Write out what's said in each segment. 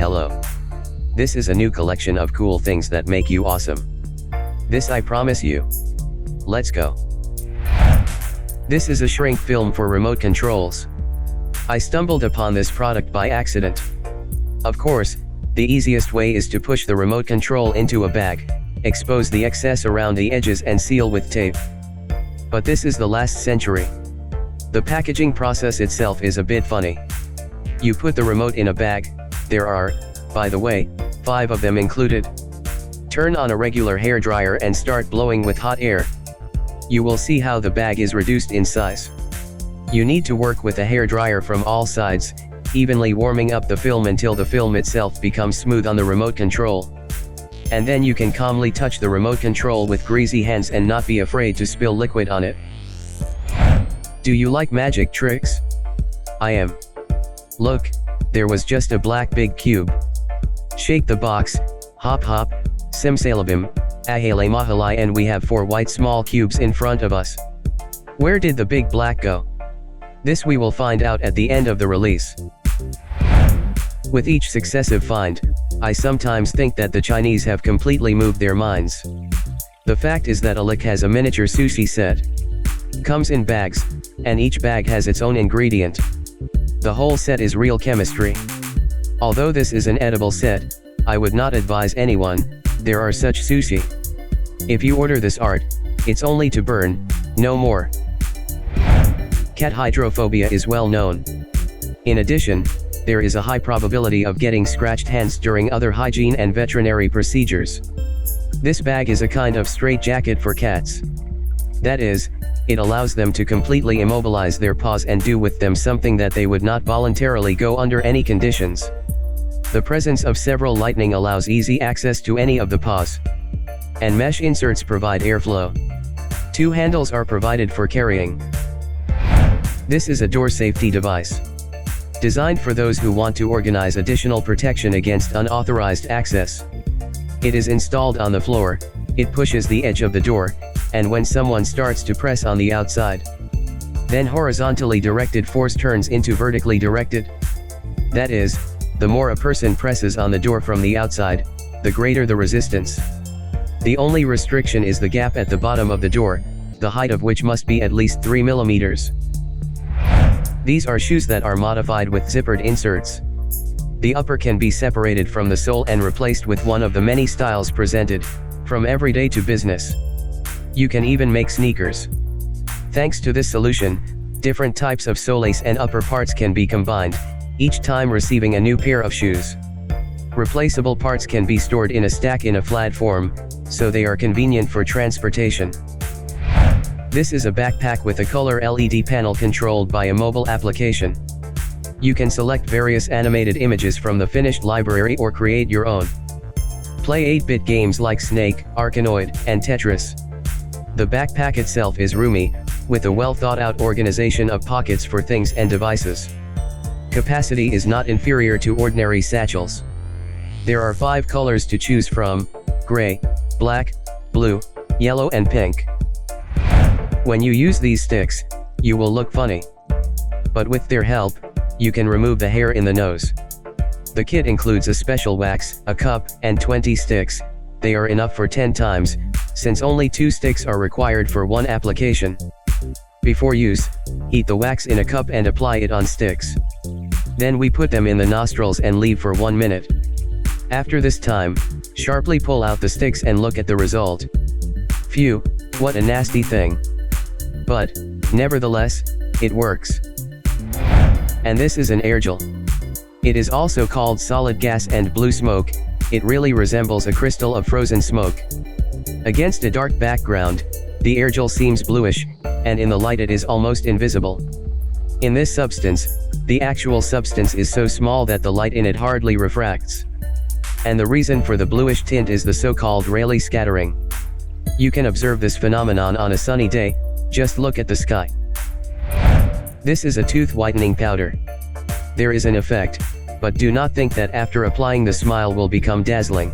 Hello. This is a new collection of cool things that make you awesome. This I promise you. Let's go. This is a shrink film for remote controls. I stumbled upon this product by accident. Of course, the easiest way is to push the remote control into a bag, expose the excess around the edges and seal with tape. But this is the last century. The packaging process itself is a bit funny. You put the remote in a bag, there are, by the way, 5 of them included. Turn on a regular hairdryer and start blowing with hot air. You will see how the bag is reduced in size. You need to work with a hairdryer from all sides, evenly warming up the film until the film itself becomes smooth on the remote control. And then you can calmly touch the remote control with greasy hands and not be afraid to spill liquid on it. Do you like magic tricks? I am. Look, there was just a black big cube. Shake the box, hop hop, simsalabim, ahele mahalai, and we have 4 white small cubes in front of us. Where did the big black go? This we will find out at the end of the release. With each successive find, I sometimes think that the Chinese have completely moved their minds. The fact is that AliExpress has a miniature sushi set. Comes in bags, and each bag has its own ingredient. The whole set is real chemistry. Although this is an edible set, I would not advise anyone, there are such sushi. If you order this art, it's only to burn, no more. Cat hydrophobia is well known. In addition, there is a high probability of getting scratched hands during other hygiene and veterinary procedures. This bag is a kind of straitjacket for cats. That is, it allows them to completely immobilize their paws and do with them something that they would not voluntarily go under any conditions. The presence of several lightning allows easy access to any of the paws. And mesh inserts provide airflow. 2 handles are provided for carrying. This is a door safety device. Designed for those who want to organize additional protection against unauthorized access. It is installed on the floor, it pushes the edge of the door, and when someone starts to press on the outside, then horizontally directed force turns into vertically directed. That is, the more a person presses on the door from the outside, the greater the resistance. The only restriction is the gap at the bottom of the door, the height of which must be at least 3 millimeters. These are shoes that are modified with zippered inserts. The upper can be separated from the sole and replaced with one of the many styles presented, from everyday to business. You can even make sneakers. Thanks to this solution, different types of soles and upper parts can be combined, each time receiving a new pair of shoes. Replaceable parts can be stored in a stack in a flat form, so they are convenient for transportation. This is a backpack with a color LED panel controlled by a mobile application. You can select various animated images from the finished library or create your own. Play 8-bit games like Snake, Arkanoid, and Tetris. The backpack itself is roomy, with a well-thought-out organization of pockets for things and devices. Capacity is not inferior to ordinary satchels. There are 5 colors to choose from: gray, black, blue, yellow and pink. When you use these sticks, you will look funny. But with their help, you can remove the hair in the nose. The kit includes a special wax, a cup, and 20 sticks. They are enough for 10 times, since only 2 sticks are required for one application. Before use, heat the wax in a cup and apply it on sticks. Then we put them in the nostrils and leave for 1 minute. After this time, sharply pull out the sticks and look at the result. Phew, what a nasty thing. But, nevertheless, it works. And this is an airgel. It is also called solid gas and blue smoke. It really resembles a crystal of frozen smoke. Against a dark background, the airgel seems bluish, and in the light it is almost invisible. In this substance, the actual substance is so small that the light in it hardly refracts. And the reason for the bluish tint is the so-called Rayleigh scattering. You can observe this phenomenon on a sunny day, just look at the sky. This is a tooth whitening powder. There is an effect, but do not think that after applying the smile will become dazzling.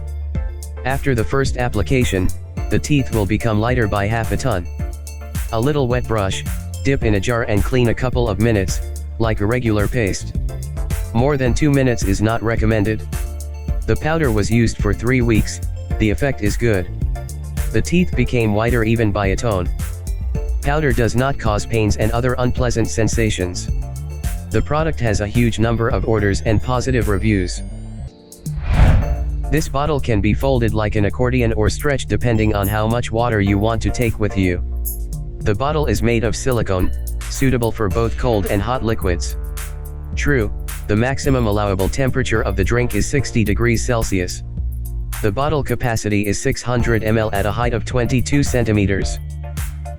After the first application, the teeth will become lighter by half a ton. A little wet brush, dip in a jar and clean a couple of minutes, like a regular paste. More than 2 minutes is not recommended. The powder was used for 3 weeks, the effect is good. The teeth became whiter even by a tone. Powder does not cause pains and other unpleasant sensations. The product has a huge number of orders and positive reviews. This bottle can be folded like an accordion or stretched depending on how much water you want to take with you. The bottle is made of silicone, suitable for both cold and hot liquids. True, the maximum allowable temperature of the drink is 60 degrees Celsius. The bottle capacity is 600 ml at a height of 22 centimeters.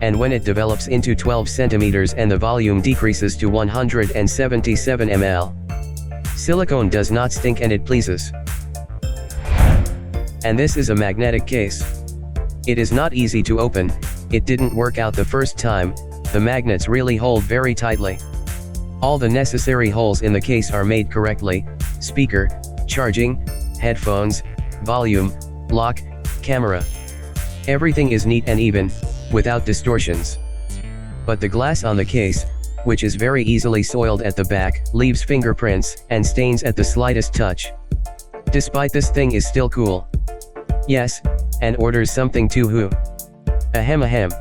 And when it develops into 12 centimeters and the volume decreases to 177 ml. Silicone does not stink and it pleases. And this is a magnetic case. It is not easy to open, it didn't work out the first time, the magnets really hold very tightly. All the necessary holes in the case are made correctly: speaker, charging, headphones, volume, lock, camera. Everything is neat and even, without distortions. But the glass on the case, which is very easily soiled at the back, leaves fingerprints and stains at the slightest touch. Despite this thing is still cool. Yes, and orders something too who. Ahem ahem.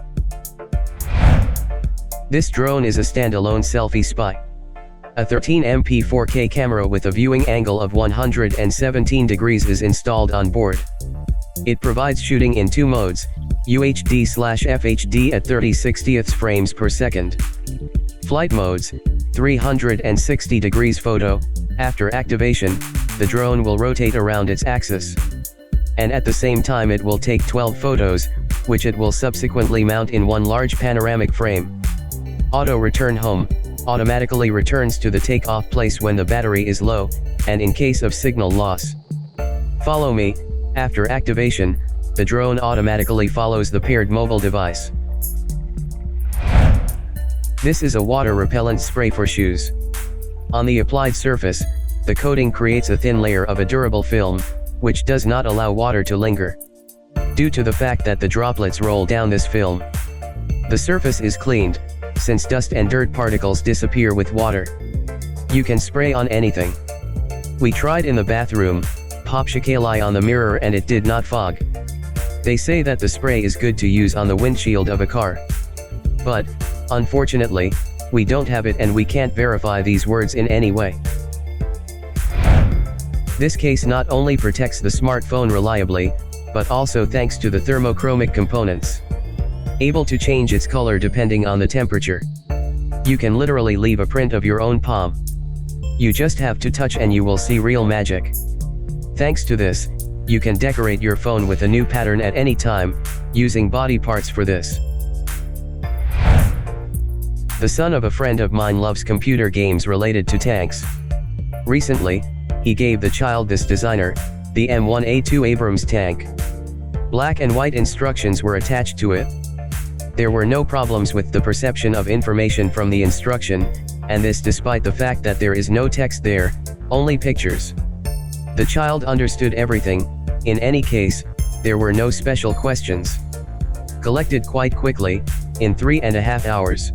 This drone is a standalone selfie spy. A 13MP 4K camera with a viewing angle of 117 degrees is installed on board. It provides shooting in 2 modes, UHD/FHD at 30/60 frames per second. Flight modes, 360 degrees photo. After activation, the drone will rotate around its axis. And at the same time it will take 12 photos, which it will subsequently mount in one large panoramic frame. Auto return home, automatically returns to the takeoff place when the battery is low, and in case of signal loss. Follow me. After activation, the drone automatically follows the paired mobile device. This is a water repellent spray for shoes. On the applied surface, the coating creates a thin layer of a durable film, which does not allow water to linger. Due to the fact that the droplets roll down this film, the surface is cleaned, since dust and dirt particles disappear with water. You can spray on anything. We tried in the bathroom, pop shakali on the mirror and it did not fog. They say that the spray is good to use on the windshield of a car. But, unfortunately, we don't have it and we can't verify these words in any way. This case not only protects the smartphone reliably, but also thanks to the thermochromic components. Able to change its color depending on the temperature. You can literally leave a print of your own palm. You just have to touch and you will see real magic. Thanks to this, you can decorate your phone with a new pattern at any time, using body parts for this. The son of a friend of mine loves computer games related to tanks. Recently, he gave the child this designer, the M1A2 Abrams tank. Black and white instructions were attached to it. There were no problems with the perception of information from the instruction, and this despite the fact that there is no text there, only pictures. The child understood everything. In any case, there were no special questions. Collected quite quickly, in 3.5 hours.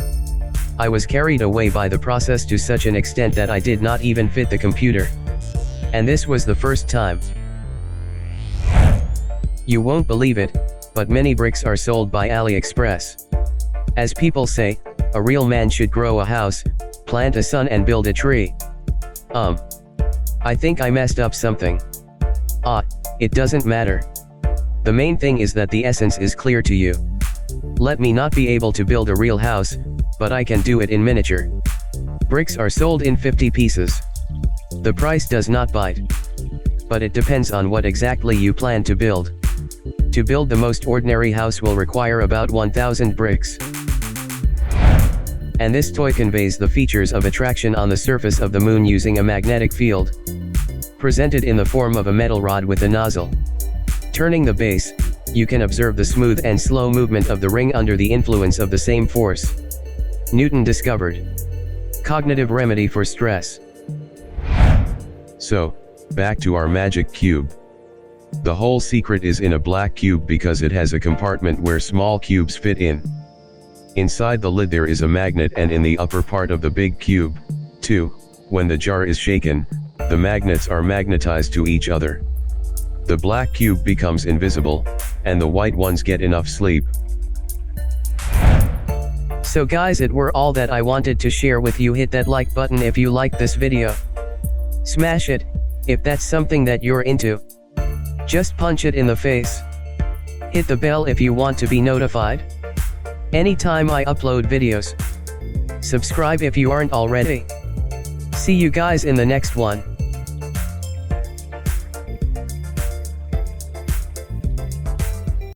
I was carried away by the process to such an extent that I did not even fit the computer. And this was the first time. You won't believe it, but many bricks are sold by AliExpress. As people say, a real man should grow a house, plant a son and build a tree. I think I messed up something. It doesn't matter. The main thing is that the essence is clear to you. Let me not be able to build a real house, but I can do it in miniature. Bricks are sold in 50 pieces. The price does not bite. But it depends on what exactly you plan to build. To build the most ordinary house will require about 1,000 bricks. And this toy conveys the features of attraction on the surface of the moon using a magnetic field. Presented in the form of a metal rod with a nozzle. Turning the base, you can observe the smooth and slow movement of the ring under the influence of the same force. Newton discovered. Cognitive remedy for stress. So, back to our magic cube. The whole secret is in a black cube because it has a compartment where small cubes fit in. Inside the lid there is a magnet, and in the upper part of the big cube, too, when the jar is shaken, the magnets are magnetized to each other. The black cube becomes invisible, and the white ones get enough sleep. So guys, it were all that I wanted to share with you. Hit that like button if you like this video. Smash it, if that's something that you're into. Just punch it in the face. Hit the bell if you want to be notified anytime I upload videos. Subscribe if you aren't already. See you guys in the next one.